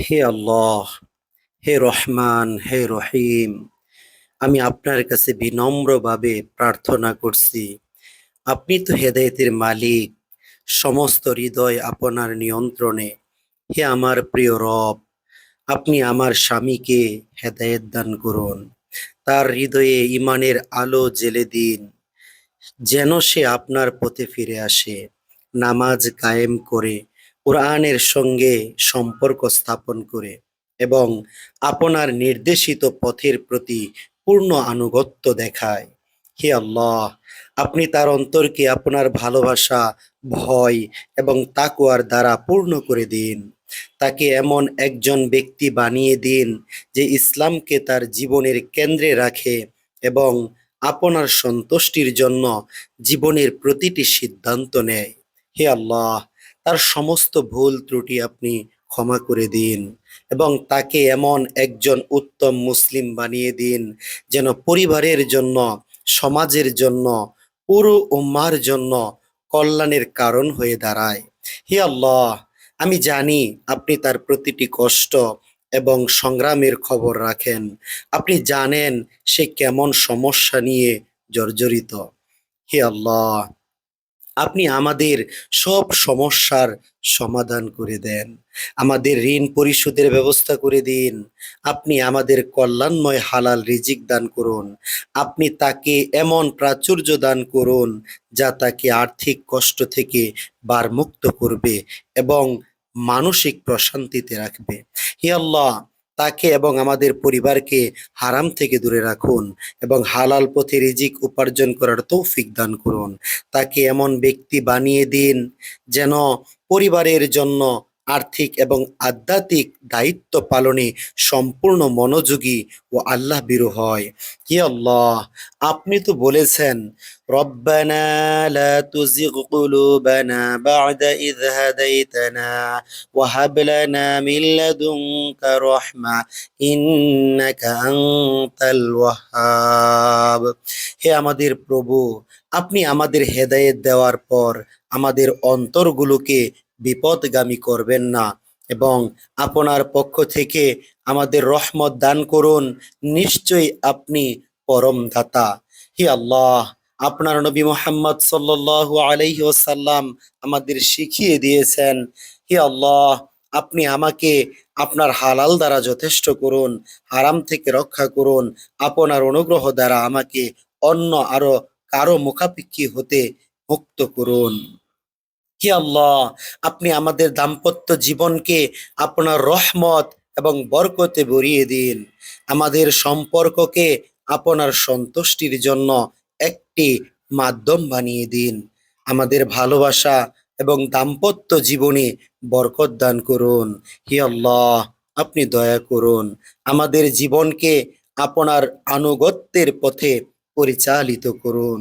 হে আল্লাহ, হে রহমান, হে রহিম, আমি আপনার কাছে বিনম্রভাবে প্রার্থনা করছি। আপনি তো হেদায়েতের মালিক, সমস্ত হৃদয় আপনার নিয়ন্ত্রণে। হে আমার প্রিয় রব, আপনি আমার স্বামীকে হেদায়েত দান করুন। তার হৃদয়ে ইমানের আলো জ্বেলে দিন, যেন সে আপনার পথে ফিরে আসে, নামাজ কায়েম করে, কোরআনের সঙ্গে সম্পর্ক স্থাপন করে এবং আপনার নির্দেশিত পথের প্রতি পূর্ণ আনুগত্য দেখায়। হে আল্লাহ, আপনি তার অন্তরকে আপনার ভালোবাসা, ভয় এবং তাকওয়ার দ্বারা পূর্ণ করে দিন। তাকে এমন একজন ব্যক্তি বানিয়ে দিন যে ইসলামকে তার জীবনের কেন্দ্রে রাখে এবং আপনার সন্তুষ্টির জন্য জীবনের প্রতিটি সিদ্ধান্ত নেয়। হে আল্লাহ, তার সমস্ত ভুল ত্রুটি আপনি ক্ষমা করে দিন এবং তাকে এমন একজন উত্তম মুসলিম বানিয়ে দিন যেন পরিবারের জন্য, সমাজের জন্য, পুরো উম্মার জন্য কল্যাণের কারণ হয়ে দাঁড়ায়। হে আল্লাহ, আমি জানি আপনি তার প্রতিটি কষ্ট এবং সংগ্রামের খবর রাখেন। আপনি জানেন সে কেমন সমস্যা নিয়ে জর্জরিত। হে আল্লাহ, আপনি আমাদের সব সমস্যার সমাধান করে দেন। আমাদের ঋণ পরিশোধের ব্যবস্থা করে দিন। আপনি আমাদের কল্যাণময় হালাল রিজিক দান করুন। আপনি তাকে এমন প্রাচুর্য দান করুন যা তাকে আর্থিক কষ্ট থেকে বারমুক্ত করবে এবং মানসিক প্রশান্তিতে রাখবে। হে আল্লাহ, তাকে এবং আমাদের পরিবারকে হারাম থেকে দূরে রাখুন এবং হালাল পথে রিজিক উপার্জন করার তৌফিক দান করুন। তাকে এমন ব্যক্তি বানিয়ে দিন যেন পরিবারের জন্য আর্থিক এবং আধ্যাত্মিক দায়িত্ব পালনে সম্পূর্ণ মনোযোগী ও আল্লাহ ভীরু হয়। হে আল্লাহ, আপনি তো বলেছেন, রব্বানা লা তুজিগ কুলুবানা বা'দা ইয হাদাইতানা ওয়া হাব লানা মিন লাদুনকা রাহমা ইন্নাকা আনতাল ওয়াহ্হাব। হে আমাদের প্রভু, আপনি আমাদের হেদায়েত দেওয়ার পর আমাদের অন্তরগুলোকে বিপদগামী করবেন না এবং আপনার পক্ষ থেকে আমাদের রহমত দান করুন। নিশ্চয়ই আপনি পরম দাতা। হে আল্লাহ, আপনার নবী মুহাম্মদ সাল্লাল্লাহু আলাইহি ওয়াসাল্লাম আমাদের শিখিয়ে দিয়েছেন, হে আল্লাহ, আপনি আমাকে আপনার হালাল দ্বারা যথেষ্ট করুন, হারাম থেকে রক্ষা করুন। আপনার অনুগ্রহ দ্বারা আমাকে অন্য আরো কারো মুখাপেক্ষী হতে মুক্ত করুন। হে আল্লাহ, আপনি আমাদের দাম্পত্য জীবনকে আপনার রহমত এবং বরকতে ভরিয়ে দিন। আমাদের সম্পর্ককে আপনার সন্তুষ্টির জন্য একটি মাধ্যম বানিয়ে দিন। আমাদের ভালোবাসা এবং দাম্পত্য জীবনে বরকত দান করুন। হে আল্লাহ, আপনি দয়া করুন, আমাদের জীবনকে আপনার আনুগত্যের পথে পরিচালিত করুন।